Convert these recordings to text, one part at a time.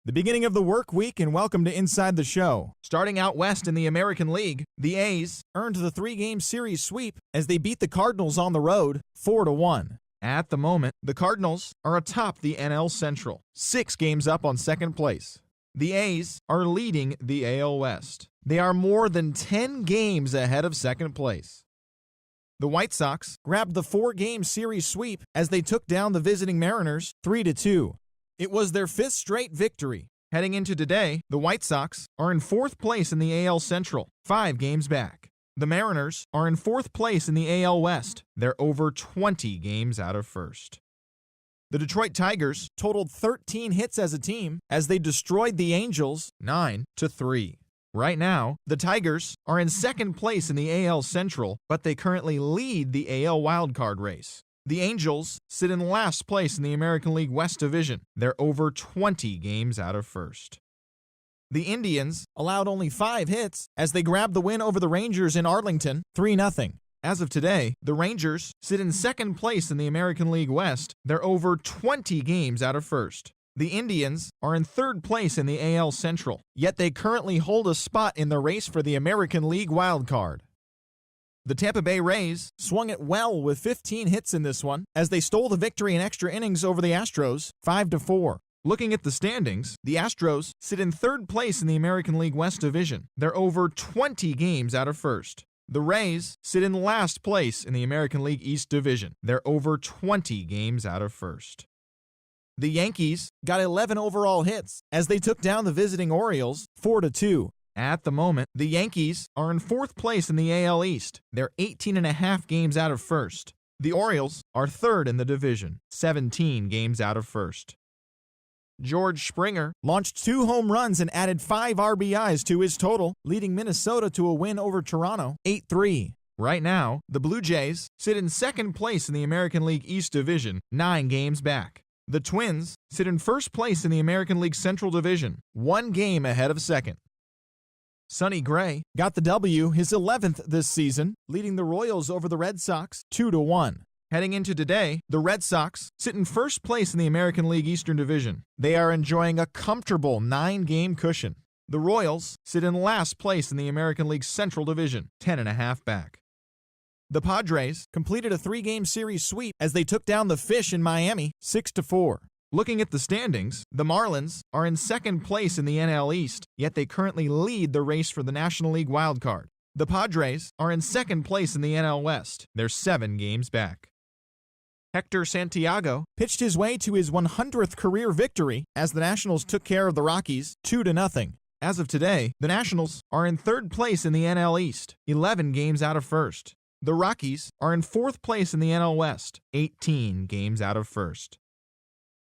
The beginning of the work week, and welcome to Inside the Show. Starting out west in the American League, the A's earned the 3-game series sweep as they beat the Cardinals on the road 4-1. At the moment, the Cardinals are atop the NL Central, 6 games up on second place. The A's are leading the AL West. They are more than 10 games ahead of second place. The White Sox grabbed the 4-game series sweep as they took down the visiting Mariners 3-2. It was their 5th straight victory. Heading into today, the White Sox are in 4th place in the AL Central, 5 games back. The Mariners are in 4th place in the AL West. They're over 20 games out of first. The Detroit Tigers totaled 13 hits as a team as they destroyed the Angels 9-3. Right now, the Tigers are in 2nd place in the AL Central, but they currently lead the AL wildcard race. The Angels sit in last place in the American League West Division. They're over 20 games out of first. The Indians allowed only 5 hits as they grabbed the win over the Rangers in Arlington 3-0. As of today, the Rangers sit in 2nd place in the American League West. They're over 20 games out of first. The Indians are in 3rd place in the AL Central, yet they currently hold a spot in the race for the American League wild card. The Tampa Bay Rays swung it well with 15 hits in this one as they stole the victory in extra innings over the Astros 5-4. Looking at the standings, the Astros sit in 3rd place in the American League West Division. They're over 20 games out of first. The Rays sit in last place in the American League East Division. They're over 20 games out of first. The Yankees got 11 overall hits as they took down the visiting Orioles 4-2. At the moment, the Yankees are in 4th place in the AL East. They're 18.5 games out of first. The Orioles are 3rd in the division, 17 games out of first. George Springer launched 2 home runs and added 5 RBIs to his total, leading Minnesota to a win over Toronto 8-3. Right now, the Blue Jays sit in 2nd place in the American League East Division, 9 games back. The Twins sit in 1st place in the American League Central Division, 1 game ahead of 2nd. Sonny Gray got the W, his 11th this season, leading the Royals over the Red Sox 2-1. Heading into today, the Red Sox sit in 1st place in the American League Eastern Division. They are enjoying a comfortable 9-game cushion. The Royals sit in last place in the American League Central Division, 10.5 back. The Padres completed a 3-game series sweep as they took down the Fish in Miami 6-4. Looking at the standings, the Marlins are in 2nd place in the NL East, yet they currently lead the race for the National League wildcard. The Padres are in 2nd place in the NL West. They're 7 games back. Hector Santiago pitched his way to his 100th career victory as the Nationals took care of the Rockies 2-0. As of today, the Nationals are in 3rd place in the NL East, 11 games out of first. The Rockies are in 4th place in the NL West, 18 games out of first.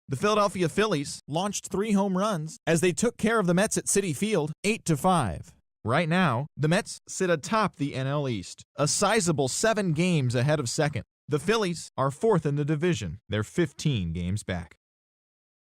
The Philadelphia Phillies launched 3 home runs as they took care of the Mets at Citi Field 8-5. Right now, the Mets sit atop the NL East, a sizable 7 games ahead of 2nd. The Phillies are 4th in the division. They're 15 games back.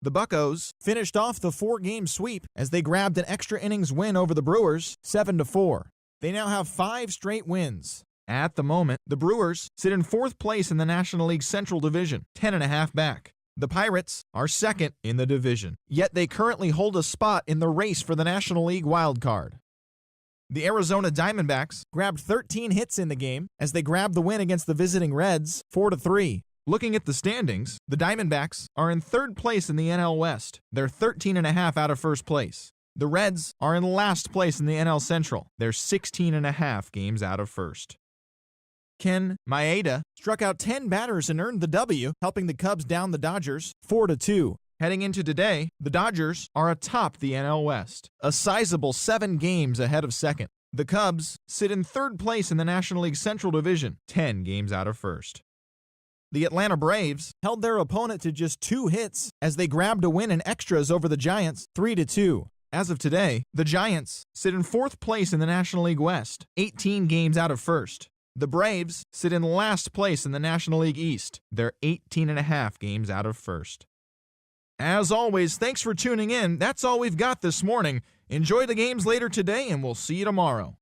The Buccos finished off the 4-game sweep as they grabbed an extra innings win over the Brewers 7-4. They now have 5 straight wins. At the moment, the Brewers sit in 4th place in the National League Central Division, 10.5 back. The Pirates are 2nd in the division, yet they currently hold a spot in the race for the National League wild card. The Arizona Diamondbacks grabbed 13 hits in the game as they grabbed the win against the visiting Reds 4-3. Looking at the standings, the Diamondbacks are in 3rd place in the NL West. They're 13.5 out of first place. The Reds are in last place in the NL Central. They're 16.5 games out of first. Ken Maeda struck out 10 batters and earned the W, helping the Cubs down the Dodgers 4-2. Heading into today, the Dodgers are atop the NL West, a sizable 7 games ahead of 2nd. The Cubs sit in 3rd place in the National League Central Division, 10 games out of first. The Atlanta Braves held their opponent to just 2 hits as they grabbed a win in extras over the Giants 3-2. As of today, the Giants sit in 4th place in the National League West, 18 games out of first. The Braves sit in last place in the National League East. They're 18.5 games out of first. As always, thanks for tuning in. That's all we've got this morning. Enjoy the games later today, and we'll see you tomorrow.